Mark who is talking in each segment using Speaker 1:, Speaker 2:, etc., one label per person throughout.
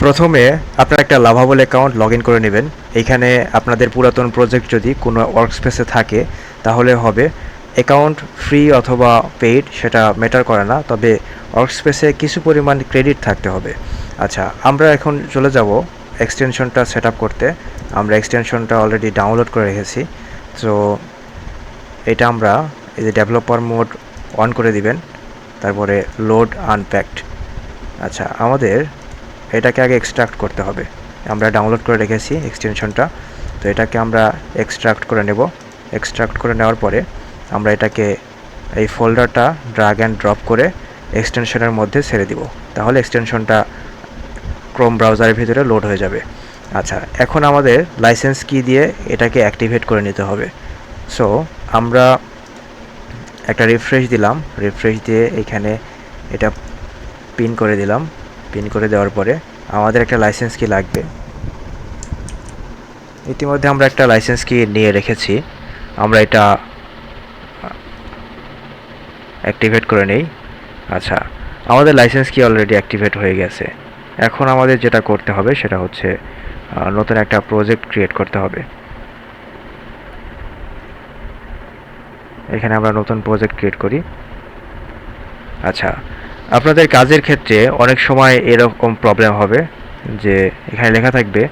Speaker 1: প্রথমে আপনারা একটা লাভাবল অ্যাকাউন্ট লগ ইন করে নেবেন। এইখানে আপনাদের পুরাতন প্রজেক্ট যদি কোনো ওয়ার্কস্পেসে থাকে তাহলে হবে। অ্যাকাউন্ট ফ্রি অথবা পেইড সেটা ম্যাটার করে না, তবে ওয়ার্কস্পেসে কিছু পরিমাণ ক্রেডিট থাকতে হবে। আচ্ছা, আমরা এখন চলে যাব এক্সটেনশনটা সেট আপ করতে। আমরা এক্সটেনশনটা অলরেডি ডাউনলোড করে রেখেছি। তো এটা আমরা এই যে ডেভেলপার মোড অন করে দিবেন, তারপরে লোড আনপ্যাকড। আচ্ছা, আমাদের এটাকে আগে এক্সট্রাক্ট করতে হবে। আমরা ডাউনলোড করে রেখেছি এক্সটেনশনটা, তো এটাকে আমরা এক্সট্রাক্ট করে নেব। এক্সট্রাক্ট করে নেওয়ার পরে আমরা এটাকে এই ফোল্ডারটা ড্র্যাগ অ্যান্ড ড্রপ করে এক্সটেনশনের মধ্যে ছেড়ে দিব, তাহলে এক্সটেনশনটা ক্রোম ব্রাউজারের ভিতরে লোড হয়ে যাবে। আচ্ছা, এখন আমাদের লাইসেন্স কি দিয়ে এটাকে অ্যাক্টিভেট করে নিতে হবে। সো আমরা একটা রিফ্রেশ দিলাম, রিফ্রেশ দিয়ে এখানে এটা পিন করে দিলাম। পিন করে দেওয়ার পরে আমাদের একটা লাইসেন্স কি লাগবে। ইতিমধ্যে আমরা একটা লাইসেন্স কি নিয়ে রেখেছি, আমরা এটা অ্যাক্টিভেট করে নেই। আচ্ছা, আমাদের লাইসেন্স কি অলরেডি অ্যাক্টিভেট হয়ে গেছে। এখন আমাদের যেটা করতে হবে সেটা হচ্ছে নতুন একটা প্রজেক্ট ক্রিয়েট করতে হবে। এখানে আমরা নতুন প্রজেক্ট ক্রিয়েট করি। আচ্ছা, আপনাদের কাজের ক্ষেত্রে অনেক সময় এরকম প্রবলেম হবে যে এখানে লেখা থাকবে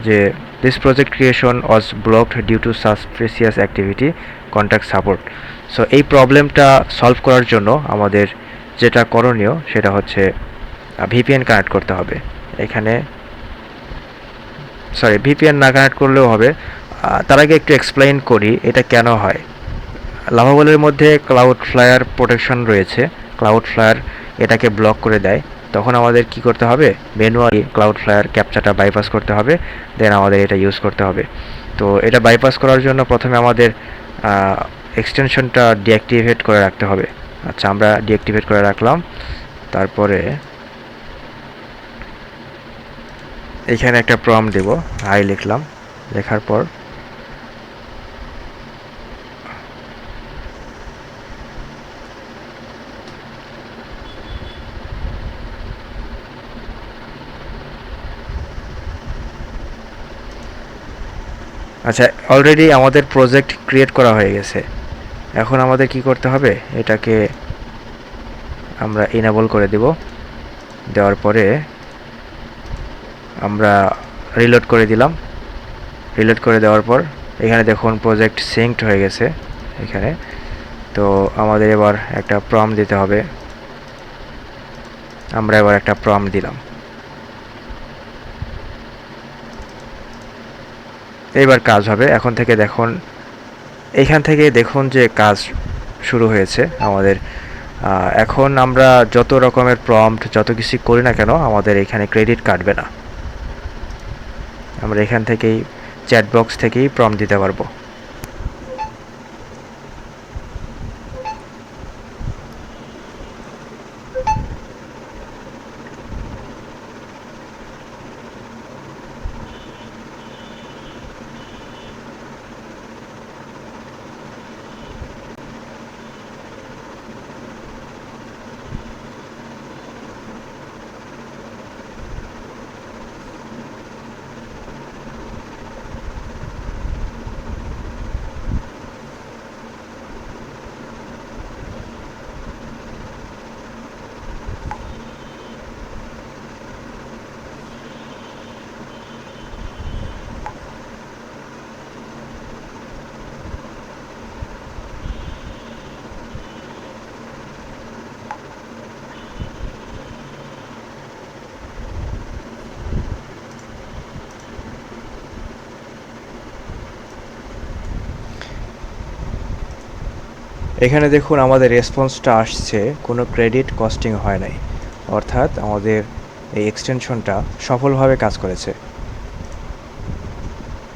Speaker 1: যে this project creation was blocked due to suspicious activity, contact support. So এই প্রবলেমটা সলভ করার জন্য আমাদের যেটা করণীয় সেটা হচ্ছে ভিপিএন কানেক্ট করতে হবে। এখানে ভিপিএন না কানেক্ট করলেও হবে। তার আগে একটু এক্সপ্লেইন করি এটা কেন হয়। লাভাবলের মধ্যে ক্লাউডফ্লায়ার প্রোটেকশন রয়েছে। ক্লাউডফ্লায়ার এটাকে ব্লক করে দেয়। তখন আমাদের কি করতে হবে, ম্যানুয়ালি ক্লাউডফ্লায়ার ক্যাপচাটা বাইপাস করতে হবে, দেন আমাদের এটা ইউজ করতে হবে। তো এটা বাইপাস করার জন্য প্রথমে আমাদের এক্সটেনশনটা ডিঅ্যাক্টিভেট করে রাখতে হবে। আচ্ছা, আমরা ডিঅ্যাক্টিভেট করে রাখলাম। তারপরে এখানে একটা প্রম্পট দেব, হাই লিখলাম। লেখার পর আচ্ছা, অলরেডি আমাদের প্রজেক্ট ক্রিয়েট করা হয়ে গেছে। এখন আমাদের কি করতে হবে, এটাকে আমরা ইনেবল করে দেব। দেওয়ার পরে আমরা রিলোড করে দিলাম। রিলোড করে দেওয়ার পর এখানে দেখুন প্রজেক্ট সিঙ্কড হয়ে গেছে এখানে। তো আমাদের এবার একটা প্রম্পট দিতে হবে। আমরা এবার একটা প্রম্পট দিলাম। এইবার কাজ হবে। এখন থেকে দেখুন, এইখান থেকে দেখুন যে কাজ শুরু হয়েছে আমাদের। এখন আমরা যত রকমের প্রম্পট যত কিছু করি না কেন আমাদের এখানে ক্রেডিট কাটবে না। আমরা এখান থেকেই চ্যাট বক্স থেকেই প্রম্পট দিতে পারবো। এখানে দেখুন আমাদের রেসপন্সটা আসছে, কোনো ক্রেডিট কস্টিং হয় নাই, অর্থাৎ আমাদের এই এক্সটেনশনটা সফলভাবে কাজ করেছে।